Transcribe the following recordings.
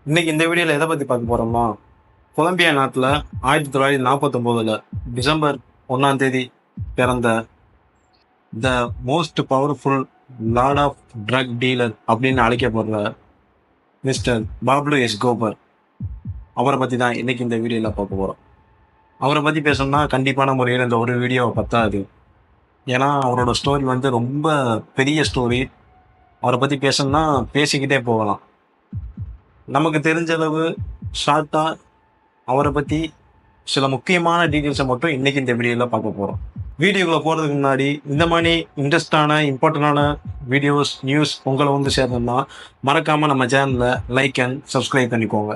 இன்னைக்கு இந்த வீடியோவில் எதை பற்றி பார்க்க போகிறோம்னா, கொலம்பியா நாட்டில் 1949 டிசம்பர் 1ஆம் தேதி பிறந்த the most powerful lord of drug dealer அப்படின்னு அழைக்கப்படுற மிஸ்டர் பாப்லோ எஸ்கோபர் அவரை பற்றி தான் இன்னைக்கு இந்த வீடியோவில் பார்க்க போகிறோம். அவரை பற்றி பேசணும்னா கண்டிப்பான முறையில் இந்த ஒரு வீடியோவை பத்தாது. ஏன்னா அவரோட ஸ்டோரி ரொம்ப பெரிய ஸ்டோரி. அவரை பற்றி பேசணும்னா பேசிக்கிட்டே போகலாம். நமக்கு தெரிஞ்ச அளவு ஷார்ட்டாக அவரை பற்றி சில முக்கியமான டீட்டெயில்ஸை மட்டும் இன்றைக்கி இந்த வீடியோவில் பார்க்க போகிறோம். வீடியோக்குள்ளே போகிறதுக்கு முன்னாடி இந்த மாதிரி இன்ட்ரெஸ்டான இம்பார்ட்டண்டான வீடியோஸ் நியூஸ் உங்களை சேரணும்னா மறக்காமல் நம்ம சேனலில் லைக் அண்ட் சப்ஸ்கிரைப் பண்ணிக்கோங்க.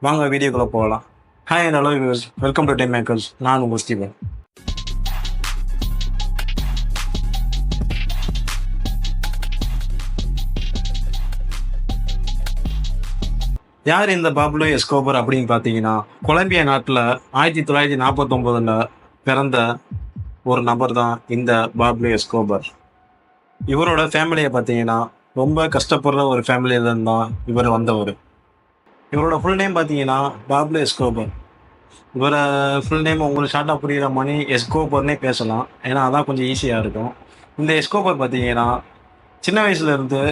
வாங்க வீடியோக்குள்ளே போகலாம். Hi and hello viewers, welcome to time makers. நான் உங்கள் ஸ்டீவன். யார் இந்த பாப்லோ எஸ்கோபர் அப்படின்னு பார்த்தீங்கன்னா, கொலம்பியா நாட்டில் 1949 பிறந்த ஒரு நபர் தான் இந்த பாப்லோ எஸ்கோபர். இவரோட ஃபேமிலியை பார்த்தீங்கன்னா ரொம்ப கஷ்டப்படுற ஒரு ஃபேமிலியிலேருந்து தான் இவர் வந்தவர். இவரோட ஃபுல் நேம் பார்த்தீங்கன்னா பாப்லோ எஸ்கோபர். இவரை ஃபுல் நேம் உங்களுக்கு ஷார்ட்டாக புரிகிற மாதிரி எஸ்கோபர்னே பேசலாம், ஏன்னா அதான் கொஞ்சம் ஈஸியாக இருக்கும். இந்த எஸ்கோபர் பார்த்தீங்கன்னா சின்ன வயசுலேருந்து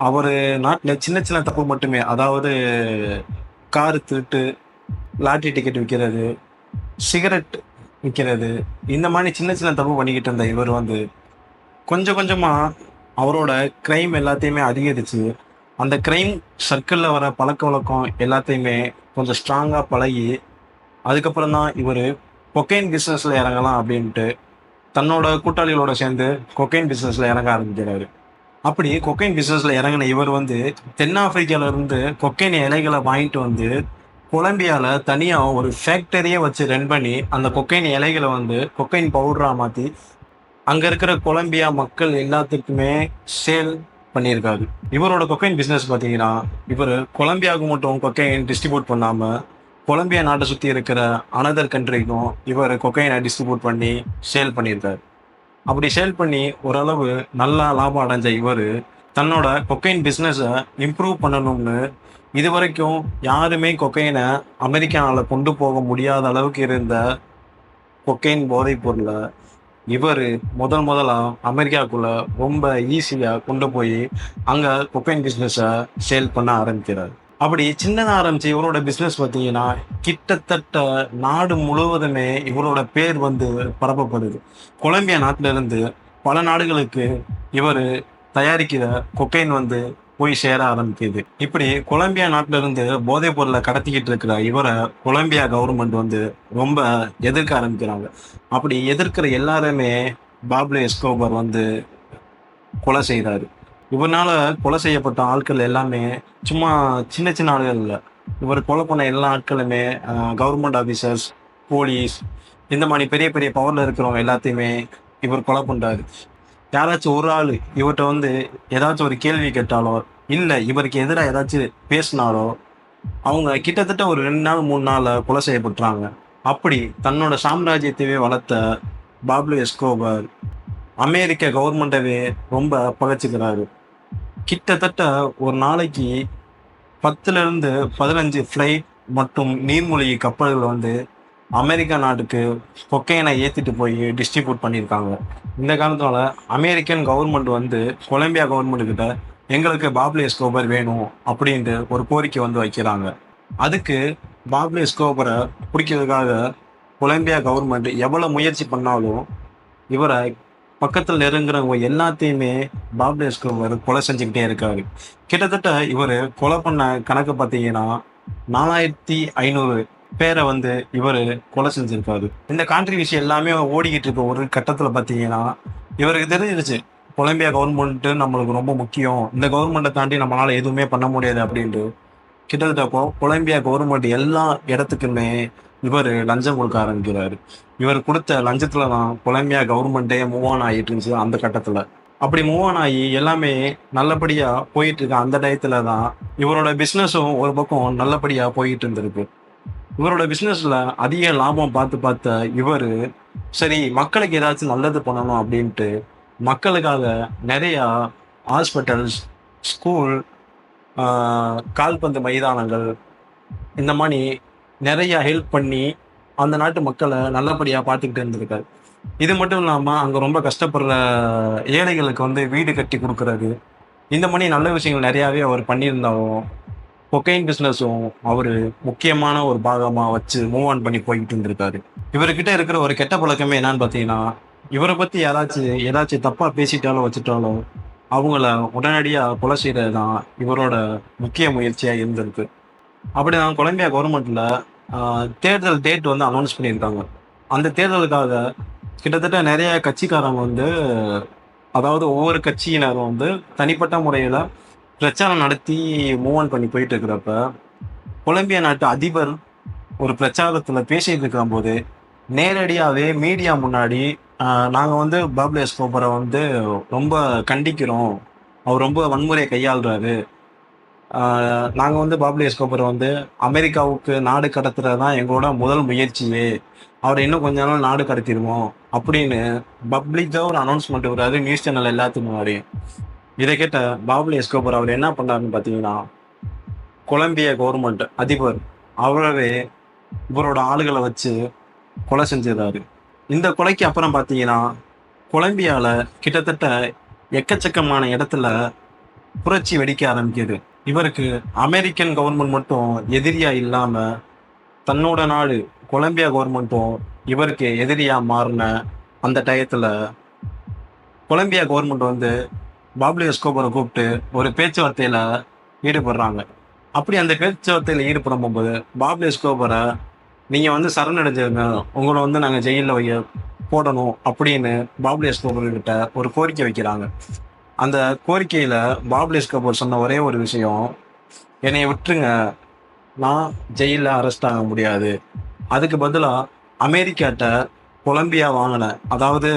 அவர் நாட்டில் சின்ன சின்ன தப்பு மட்டுமே, அதாவது காரு திருட்டு, லாட்ரி டிக்கெட் விற்கிறது, சிகரெட் விற்கிறது, இந்த மாதிரி சின்ன சின்ன தப்பு பண்ணிக்கிட்டு இருந்த இவர் கொஞ்சம் கொஞ்சமாக அவரோட க்ரைம் எல்லாத்தையுமே அதிகரித்து அந்த க்ரைம் சர்க்கிளில் வர பழக்க வழக்கம் எல்லாத்தையுமே கொஞ்சம் ஸ்ட்ராங்காக பழகி, அதுக்கப்புறம் தான் இவர் கொக்கைன் பிஸ்னஸில் இறங்கலாம் அப்படின்ட்டு தன்னோட கூட்டாளிகளோட சேர்ந்து கொக்கைன் பிஸ்னஸில் இறங்க ஆரம்பிக்கிறாரு. அப்படி கொக்கைன் பிஸ்னஸில் இறங்கின இவர் தென்னாப்பிரிக்காவிலேருந்து கொக்கைன் இலைகளை வாங்கிட்டு கொலம்பியாவில் தனியாக ஒரு ஃபேக்டரியே வச்சு ரன் பண்ணி அந்த கொக்கைன் இலைகளை கொக்கைன் பவுடராக மாற்றி அங்கே இருக்கிற கொலம்பியா மக்கள் எல்லாத்துக்குமே சேல் பண்ணியிருக்காரு. இவரோட கொக்கைன் பிஸ்னஸ் பார்த்தீங்கன்னா, இவர் கொலம்பியாவுக்கு மட்டும் கொக்கைன் டிஸ்ட்ரிபியூட் பண்ணாமல் கொலம்பியா நாட்டை சுற்றி இருக்கிற அனதர் கண்ட்ரிக்கும் இவர் கொக்கைனை டிஸ்ட்ரிபியூட் பண்ணி சேல் பண்ணியிருக்காரு. அப்படி சேல் பண்ணி ஓரளவு நல்லா லாபம் அடைஞ்ச இவர் தன்னோட கொக்கைன் பிஸ்னஸை இம்ப்ரூவ் பண்ணணும்னு இது வரைக்கும் யாருமே கொக்கைனை அமெரிக்காவில் கொண்டு போக முடியாத அளவுக்கு இருந்த கொக்கைன் போதைப் பொருளை இவர் முதலாக அமெரிக்காவுக்குள்ளே ரொம்ப ஈஸியாக கொண்டு போய் அங்கே கொக்கைன் பிஸ்னஸை சேல் பண்ண ஆரம்பிக்கிறார். அப்படி சின்னதாக ஆரம்பிச்சு இவரோட பிஸ்னஸ் பார்த்தீங்கன்னா கிட்டத்தட்ட நாடு முழுவதுமே இவரோட பேர் பரப்பப்படுது. கொலம்பியா நாட்டிலிருந்து பல நாடுகளுக்கு இவர் தயாரிக்கிற கொக்கைன் போய் சேர ஆரம்பிக்குது. இப்படி கொலம்பியா நாட்டிலிருந்து போதைப் பொருளை கடத்திக்கிட்டு இருக்கிற இவரை கொலம்பியா கவர்மெண்ட் ரொம்ப எதிர்க்க ஆரம்பிக்கிறாங்க. அப்படி எதிர்க்கிற எல்லாருமே பாப்லோ எஸ்கோபர் கொலை செய்கிறாரு. இவரால் கொலை செய்யப்பட்ட ஆட்கள் எல்லாமே சும்மா சின்ன சின்ன ஆட்கள் இல்லை. இவர் கொலை பண்ண எல்லா ஆட்களுமே கவர்மெண்ட் ஆஃபீஸர்ஸ், போலீஸ், இந்த மாதிரி பெரிய பெரிய பவரில் இருக்கிறவங்க எல்லாத்தையுமே இவர் கொலை பண்ணுறாரு. யாராச்சும் ஒரு ஆள் இவர்கிட்ட ஏதாச்சும் ஒரு கேள்வி கேட்டாலோ இல்லை இவருக்கு எதிராக ஏதாச்சும் பேசினாலோ அவங்க கிட்டத்தட்ட ஒரு 2 நாள் 3 நாள் கொலை செய்யப்பட்டுறாங்க. அப்படி தன்னோட சாம்ராஜ்யத்தையே வளர்த்த பாப்லோ எஸ்கோபர் அமெரிக்க கவர்மெண்ட்டவே ரொம்ப பகைச்சிக்கிறாரு. கிட்டத்தட்ட ஒரு நாளைக்கு 10லேருந்து 15 ஃப்ளைட் மற்றும் நீர்மூழ்கி கப்பல்கள் அமெரிக்கா நாட்டுக்கு கொக்கைனை ஏற்றிட்டு போய் டிஸ்ட்ரிபியூட் பண்ணியிருக்காங்க. இந்த காலத்தில் அமெரிக்கன் கவர்மெண்ட் கொலம்பியா கவர்மெண்ட்டுக்கிட்ட எங்களுக்கு பாப்லோ எஸ்கோபர் வேணும் அப்படின்ட்டு ஒரு கோரிக்கை வைக்கிறாங்க. அதுக்கு பாப்லோ எஸ்கோபரை பிடிக்கிறதுக்காக கொலம்பியா கவர்மெண்ட் எவ்வளோ முயற்சி பண்ணாலும் இவரை பக்கத்தில் நெருங்குறவங்க எல்லாத்தையுமே பாப்லோ எஸ்கோபர் கொலை செஞ்சுக்கிட்டே இருக்காரு. கிட்டத்தட்ட இவர் கொலை பண்ண கணக்கு பார்த்தீங்கன்னா 4500 பேரை இவர் கொலை செஞ்சிருக்காரு. இந்த கான்ட்ரிபியூஷி எல்லாமே ஓடிக்கிட்டு இருக்க ஒரு கட்டத்தில் பார்த்தீங்கன்னா இவருக்கு தெரிஞ்சிருச்சு கொலம்பியா கவர்மெண்ட்டு நம்மளுக்கு ரொம்ப முக்கியம், இந்த கவர்மெண்ட்டை தாண்டி நம்மளால் எதுவுமே பண்ண முடியாது அப்படின்ட்டு கிட்டத்தட்ட கொலம்பியா கவர்மெண்ட் எல்லா இடத்துக்குமே இவர் லஞ்சம் கொடுக்க ஆரம்பிக்கிறாரு. இவர் கொடுத்த லஞ்சத்தில் தான் கொலம்பியா கவர்மெண்ட்டே மூவ் ஆன் ஆகிட்டு இருந்துச்சு அந்த கட்டத்தில். அப்படி மூவ் ஆன் ஆகி எல்லாமே நல்லபடியாக போயிட்டு இருக்க அந்த டயத்தில் தான் இவரோட பிஸ்னஸும் ஒரு பக்கம் நல்லபடியாக போயிட்டு இருந்திருக்கு. இவரோட பிஸ்னஸில் அதிக லாபம் பார்த்த இவர் சரி மக்களுக்கு ஏதாச்சும் நல்லது பண்ணணும் அப்படின்ட்டு மக்களுக்காக நிறையா ஹாஸ்பிட்டல்ஸ், ஸ்கூல், கால்பந்து மைதானங்கள், இந்த மாதிரி நிறைய ஹெல்ப் பண்ணி அந்த நாட்டு மக்களை நல்லபடியாக பார்த்துக்கிட்டு இருந்திருக்காரு. இது மட்டும் இல்லாமல் அங்கே ரொம்ப கஷ்டப்படுற ஏழைகளுக்கு வந்து வீடு கட்டி கொடுக்கறது, இந்த மாதிரி நல்ல விஷயங்கள் நிறையாவே அவர் பண்ணியிருந்தாலும் கொக்கைன் பிஸ்னஸும் அவர் முக்கியமான ஒரு பாகமாக வச்சு மூவ் ஆன் பண்ணி போய்கிட்டு இருந்திருக்காரு. இவர்கிட்ட இருக்கிற ஒரு கெட்ட பழக்கமே என்னன்னு பார்த்தீங்கன்னா, இவரை பற்றி ஏதாச்சும் தப்பாக பேசிட்டாலோ வச்சுட்டாலும் அவங்கள உடனடியாக கொலை செய்கிறது தான் இவரோட முக்கிய முயற்சியாக இருந்திருக்கு. அப்படிதான் கொலம்பியா கவர்மெண்ட்ல தேர்தல் டேட் வந்து அனௌன்ஸ் பண்ணியிருக்காங்க. அந்த தேர்தலுக்காக கிட்டத்தட்ட நிறைய கட்சிக்காரங்க வந்து, அதாவது ஒவ்வொரு கட்சியினரும் வந்து தனிப்பட்ட முறையில் பிரச்சாரம் நடத்தி மூவ் ஆன் பண்ணி போயிட்டு இருக்கிறப்ப, கொலம்பியா நாட்டு அதிபர் ஒரு பிரச்சாரத்தில் பேசிட்டு இருக்கும்போது நேரடியாகவே மீடியா முன்னாடி நாங்கள் வந்து பாப்லோ எஸ்கோபரை வந்து ரொம்ப கண்டிக்கிறோம், அவர் ரொம்ப வன்முறையை கையாளுறாரு, நாங்கள் வந்து பாப்லோ எஸ்கோபரை வந்து அமெரிக்காவுக்கு நாடு கடத்துறது தான் எங்களோட முதல் முயற்சியே, அவரை இன்னும் கொஞ்ச நாள் நாடு கடத்திடுவோம் அப்படின்னு பப்ளிக்காக ஒரு அனௌன்ஸ்மெண்ட் வராது நியூஸ் சேனல் எல்லாத்துக்கும் முன்னாடி. இதை கேட்ட பாப்லோ எஸ்கோபர் அவர் என்ன பண்ணாருன்னு பார்த்தீங்கன்னா, கொலம்பியா கவர்மெண்ட் அதிபர் அவரவே இவரோட ஆளுகளை வச்சு கொலை செஞ்சிருந்தாரு. இந்த கொலைக்கு அப்புறம் பார்த்தீங்கன்னா, கொலம்பியாவில் கிட்டத்தட்ட எக்கச்சக்கமான இடத்துல புரட்சி வெடிக்க ஆரம்பிக்குது. இவருக்கு அமெரிக்கன் கவர்மெண்ட் மட்டும் எதிரியா இல்லாம தன்னோட நாடு கொலம்பியா கவர்மெண்ட்டும் இவருக்கு எதிரியா மாறின அந்த டயத்துல கொலம்பியா கவர்மெண்ட் வந்து பாப்லோ எஸ்கோபரை கூப்பிட்டு ஒரு பேச்சுவார்த்தையில ஈடுபடுறாங்க. அப்படி அந்த பேச்சுவார்த்தையில ஈடுபடும் போது பாப்லோ எஸ்கோபரை நீங்க வந்து சரணடைஞ்சிருங்க, உங்களை வந்து நாங்கள் ஜெயிலில் போடணும் அப்படின்னு பாப்லோ எஸ்கோபர் கிட்ட ஒரு கோரிக்கை வைக்கிறாங்க. அந்த கோரிக்கையில பாப்லோ எஸ்கோபர் சொன்ன ஒரே ஒரு விஷயம், என்னை விட்டுருங்க, நான் ஜெயிலில் அரெஸ்ட் ஆக முடியாது, அதுக்கு பதிலாக அமெரிக்காட்ட கொலம்பியா வாங்கினேன், அதாவது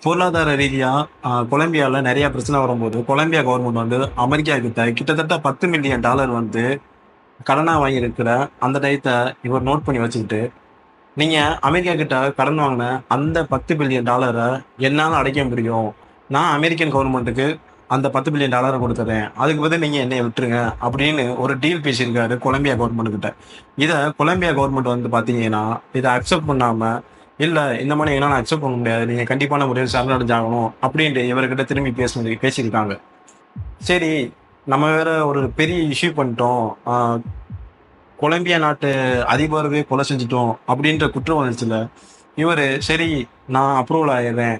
பொருளாதார ரீதியாக கொலம்பியாவில் நிறைய பிரச்சனை வரும்போது கொலம்பியா கவர்மெண்ட் வந்து அமெரிக்கா கிட்ட கிட்டத்தட்ட $10 மில்லியன் வந்து கடனாக வாங்கியிருக்கிற அந்த டயத்தை இவர் நோட் பண்ணி வச்சுக்கிட்டு, நீங்கள் அமெரிக்கா கிட்ட கடன் வாங்கின அந்த $10 பில்லியன் என்னால் அடைக்க முடியும், நான் அமெரிக்கன் கவர்மெண்ட்டுக்கு அந்த $10 பில்லியன் கொடுத்துறேன், அதுக்கு பதில் நீங்கள் என்னை விட்டுருங்க அப்படின்னு ஒரு டீல் பேசியிருக்காரு கொலம்பியா கவர்மெண்ட் கிட்ட. இதை கொலம்பியா கவர்மெண்ட் வந்து பார்த்தீங்கன்னா இதை அக்செப்ட் பண்ணாமல், இல்லை இந்த மாதிரி என்னால் அக்செப்ட் பண்ண முடியாது, நீங்கள் கண்டிப்பான முறையில் சரணடைஞ்சாகணும் அப்படின்ட்டு இவர்கிட்ட திரும்பி பேசியிருக்காங்க. சரி, நம்ம வேற ஒரு பெரிய இஷ்யூ பண்ணிட்டோம், கொலம்பியா நாட்டு அதிபரவே கொலை செஞ்சுட்டோம் அப்படின்ற குற்ற உணர்ச்சியில் இவர் சரி நான் அப்ரூவல் ஆயிடுறேன்,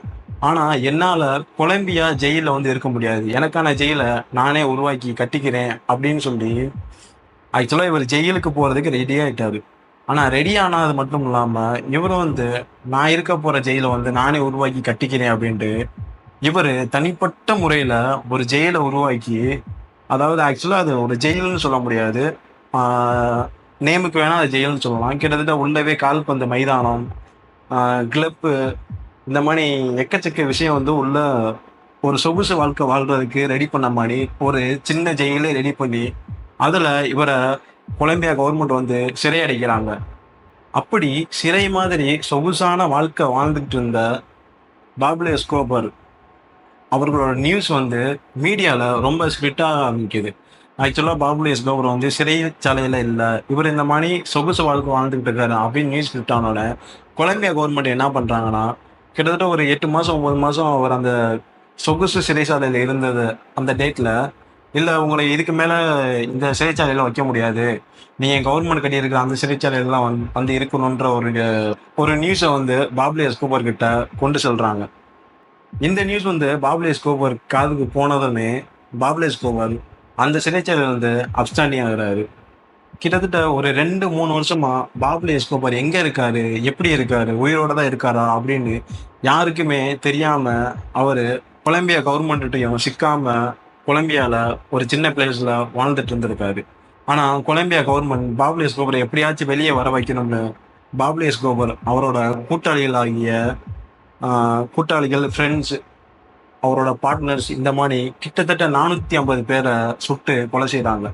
ஆனால் என்னால் கொலம்பியா ஜெயிலில் வந்து இருக்க முடியாது, எனக்கான ஜெயிலை நானே உருவாக்கி கட்டிக்கிறேன் அப்படின்னு சொல்லி ஆக்சுவலாக இவர் ஜெயிலுக்கு போகிறதுக்கு ரெடி ஆகிட்டாரு. ஆனால் ரெடி ஆனது மட்டும் இல்லாமல் இவர் வந்து நான் இருக்க போகிற ஜெயிலை வந்து நானே உருவாக்கி கட்டிக்கிறேன் அப்படின்ட்டு இவர் தனிப்பட்ட முறையில் ஒரு ஜெயிலை உருவாக்கி, அதாவது ஆக்சுவலாக அது ஒரு ஜெயில்னு சொல்ல முடியாது, நேமுக்கு வேணால் அது ஜெயில்னு சொல்லலாம், கிட்டத்தட்ட உள்ளவே கால்பந்து மைதானம், கிளப்பு, இந்த மாதிரி எக்கச்சக்க விஷயம் வந்து உள்ள ஒரு சொகுசு வாழ்க்கை வாழ்றதுக்கு ரெடி பண்ண மாதிரி ஒரு சின்ன ஜெயிலே ரெடி பண்ணி அதில் இவரை கொலம்பியா கவர்மெண்ட் வந்து சிறை அடைக்கிறாங்க. அப்படி சிறை மாதிரி சொகுசான வாழ்க்கை வாழ்ந்துகிட்டு இருந்த பாப்லோ எஸ்கோபர் அவர்களோட நியூஸ் வந்து மீடியாவில் ரொம்ப ஸ்பிரிட்டாக ஆரம்பிக்குது. ஆக்சுவலாக பாப்லோ எஸ்கோபர் வந்து சிறைச்சாலையில் இல்லை, இவர் இந்த மாதிரி சொகுசு வாழ்க்கை வாழ்ந்துகிட்டு இருக்காரு அப்படின்னு நியூஸ் ஸ்பிரிட் ஆனோட கொலம்பியா கவர்மெண்ட் என்ன பண்ணுறாங்கன்னா, கிட்டத்தட்ட ஒரு 8 மாதம் 9 மாதம் அவர் அந்த சொகுசு சிறைச்சாலையில் இருந்தது அந்த டேட்டில், இல்லை உங்களை இதுக்கு மேலே இந்த சிறைச்சாலையில் வைக்க முடியாது, நீங்கள் கவர்மெண்ட் கட்டியிருக்கிற அந்த சிறைச்சாலையெல்லாம் வந்து இருக்கணுன்ற ஒரு நியூஸை வந்து பாப்லோ எஸ்கோபர் கிட்ட கொண்டு செல்கிறாங்க. இந்த நியூஸ் வந்து பாப்லோ எஸ்கோபர் காதுக்கு போனதுமே பாப்லோ எஸ்கோபர் அந்த சிறைச்சாலையில் வந்து அப்ஸ்டாண்டிங் ஆகுறாரு. கிட்டத்தட்ட ஒரு 2-3 வருஷமா பாப்லோ எஸ்கோபர் எங்கே இருக்காரு, எப்படி இருக்காரு, உயிரோட தான் இருக்காரா அப்படின்னு யாருக்குமே தெரியாம அவர் கொலம்பியா கவர்மெண்ட்டையும் சிக்காம கொலம்பியாவில் ஒரு சின்ன பிளேஸில் வாழ்ந்துட்டு இருந்திருக்காரு. ஆனால் கொலம்பியா கவர்மெண்ட் பாப்லோ எஸ்கோபரை எப்படியாச்சும் வெளியே வர வைக்கணும்னு பாப்லோ எஸ்கோபர் அவரோட கூட்டாளிகள், ஃப்ரெண்ட்ஸ், அவரோட பார்ட்னர்ஸ், இந்த மாதிரி கிட்டத்தட்ட 450 பேரை சுட்டு கொலை செய்கிறாங்க.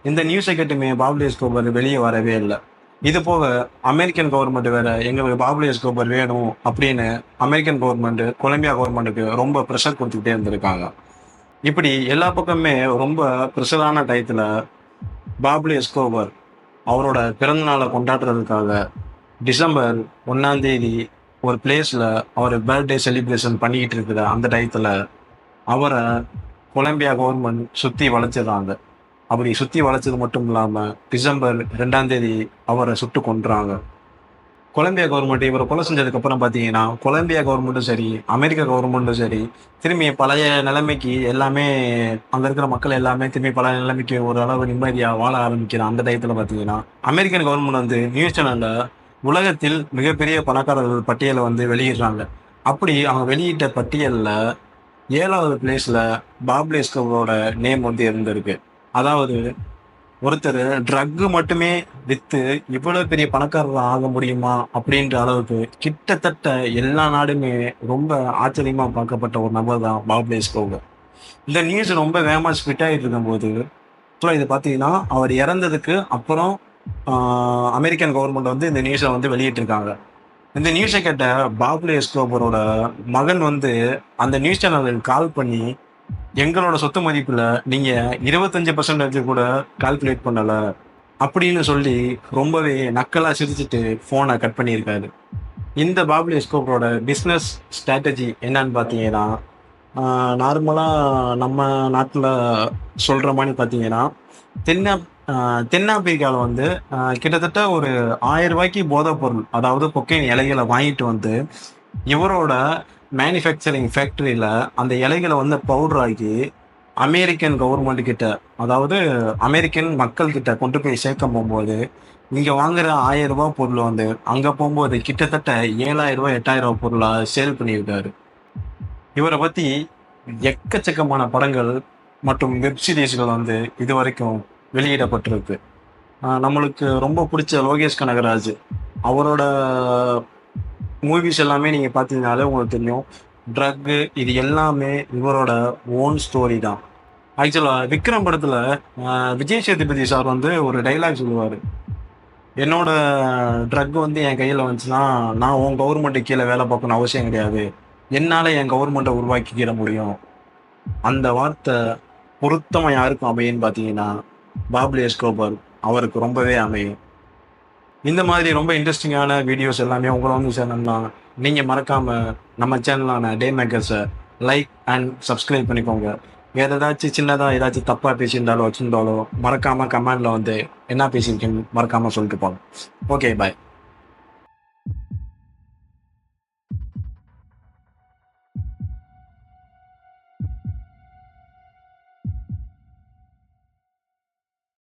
இந்த நியூஸை கேட்டுமே பாப்லோ எஸ்கோபர் வெளியே வரவே இல்லை. இது போக அமெரிக்கன் கவர்மெண்ட் வேற எங்களுக்கு பாப்லோ எஸ்கோபர் வேணும் அப்படின்னு அமெரிக்கன் கவர்மெண்ட் கொலம்பியா கவர்மெண்ட்டுக்கு ரொம்ப ப்ரெஷர் கொடுத்துக்கிட்டே இருந்திருக்காங்க. இப்படி எல்லா பக்கமே ரொம்ப ப்ரெஷரான டயத்துல பாப்லோ எஸ்கோபர் அவரோட பிறந்த நாளை கொண்டாடுறதுக்காக டிசம்பர் 1 ஒரு பிளேஸ்ல அவர் பர்த்டே செலிப்ரேஷன் பண்ணிக்கிட்டு இருக்கிற அந்த டயத்துல அவரை கொலம்பியா கவர்மெண்ட் சுத்தி வளைச்சிடுறாங்க. அப்படி சுத்தி வளைச்சது மட்டும் இல்லாம டிசம்பர் 2 அவரை சுட்டு கொன்றாங்க. கொலம்பியா கவர்மெண்ட் இவரை கொலை செஞ்சதுக்கு அப்புறம் பார்த்தீங்கன்னா, கொலம்பியா கவர்மெண்ட்டும் சரி, அமெரிக்க கவர்மெண்ட்டும் சரி, திரும்பி பழைய நிலைமைக்கு எல்லாமே அங்க இருக்கிற மக்கள் எல்லாமே திரும்பி பழைய நிலைமைக்கு ஓரளவு நிம்மதியா வாழ ஆரம்பிக்கிற அந்த டயத்துல பார்த்தீங்கன்னா, அமெரிக்கன் கவர்மெண்ட் வந்து நியூஸ் சேனல்ல உலகத்தில் மிகப்பெரிய பணக்காரர்கள் பட்டியலை வந்து வெளியிடுறாங்க. அப்படி அவங்க வெளியிட்ட பட்டியல்ல 7வது பிளேஸ்ல பாப்லோ எஸ்கோபரோட நேம் வந்து இருந்திருக்கு. அதாவது ஒருத்தர் ட்ரக் மட்டுமே வித்து இவ்வளவு பெரிய பணக்காரர் ஆக முடியுமா அப்படின்ற அளவுக்கு கிட்டத்தட்ட எல்லா நாடுமே ரொம்ப ஆச்சரியமா பார்க்கப்பட்ட ஒரு நபர் தான் பாப்லோ எஸ்கோபர். இந்த நியூஸ் ரொம்ப வேகமா ஸ்ப்ரெட் ஆகிட்டு இருக்கும்போது இது பார்த்தீங்கன்னா அவர் இறந்ததுக்கு அப்புறம் அமெரிக்கன் கவர்மெண்ட் வந்து இந்த நியூஸை வந்து வெளியிட்டிருக்காங்க. இந்த நியூஸை கேட்ட பாப்லோ எஸ்கோபரோட மகன் வந்து அந்த நியூஸ் சேனலுக்கு கால் பண்ணி, எங்களோட சொத்து மதிப்புல நீங்க 25% கூட கால்குலேட் பண்ணல அப்படின்னு சொல்லி ரொம்பவே நக்கலா சிரிச்சுட்டு போனை கட் பண்ணியிருக்காரு. இந்த பாப்லோ எஸ்கோபரோட பிஸ்னஸ் ஸ்ட்ராட்டஜி என்னன்னு பார்த்தீங்கன்னா, நார்மலா நம்ம நாட்டில் சொல்ற மாதிரி பார்த்தீங்கன்னா, தென்னாப்பிரிக்காவில் வந்து கிட்டத்தட்ட ஒரு 1000 ரூபாய்க்கு போதைப் பொருள், அதாவது கொக்கைன் இலைகளை வாங்கிட்டு வந்து இவரோட மேனுஃபேக்சரிங் ஃபேக்டரியில அந்த இலைகளை வந்து பவுடர் ஆக்கி அமெரிக்கன் கவர்மெண்ட் கிட்ட, அதாவது அமெரிக்கன் மக்கள் கிட்ட கொண்டு போய் சேர்க்க போகும்போது, இங்க வாங்குற 1000 ரூபாய் பொருள் வந்து அங்க போகும்போது கிட்டத்தட்ட 7000 ரூபாய் 8000 ரூபாய் பொருளா சேல் பண்ணியிருக்காரு. இவரை பத்தி எக்கச்சக்கமான படங்கள் மற்றும் வெப் சீரிஸ்கள் வந்து இதுவரைக்கும் வெளியிடப்பட்டிருக்கு. நம்மளுக்கு ரொம்ப பிடிச்ச லோகேஷ் கனகராஜ் அவரோட மூவிஸ் எல்லாமே நீங்க பார்த்தீங்கனாலே உங்களுக்கு தெரியும். ட்ரக்கு இது எல்லாமே இவரோட ஓன் ஸ்டோரி தான். ஆக்சுவலா விக்ரம் படத்துல விஜய் சேதுபதி சார் வந்து ஒரு டைலாக் சொல்லுவாரு, என்னோட ட்ரக் வந்து என் கையில வந்துச்சுன்னா நான் உன் கவர்மெண்ட்டு கீழே வேலை பார்க்கணும் அவசியம் கிடையாது, என்னால என் கவர்மெண்ட்டை உருவாக்கிக்கிற முடியும். அந்த வார்த்தை பொருத்தமா யாருக்கும் அமையுன்னு பார்த்தீங்கன்னா பாப்லோ எஸ்கோபர் அவருக்கு ரொம்பவே அமையும். இந்த மாதிரி ரொம்ப இன்ட்ரெஸ்டிங்கான வீடியோஸ் எல்லாமே உங்களை வந்து சேனல்னா நீங்கள் மறக்காம நம்ம சேனலான டே மேக்கர்ஸை லைக் அண்ட் சப்ஸ்கிரைப் பண்ணிக்கோங்க. வேறு ஏதாச்சும் சின்னதாக ஏதாச்சும் தப்பாக பேசியிருந்தாலோ வச்சுருந்தாலோ மறக்காமல் கமெண்டில் வந்து என்ன பேசியிருக்கேன்னு மறக்காமல் சொல்லிட்டு போங்க. ஓகே, பாய்.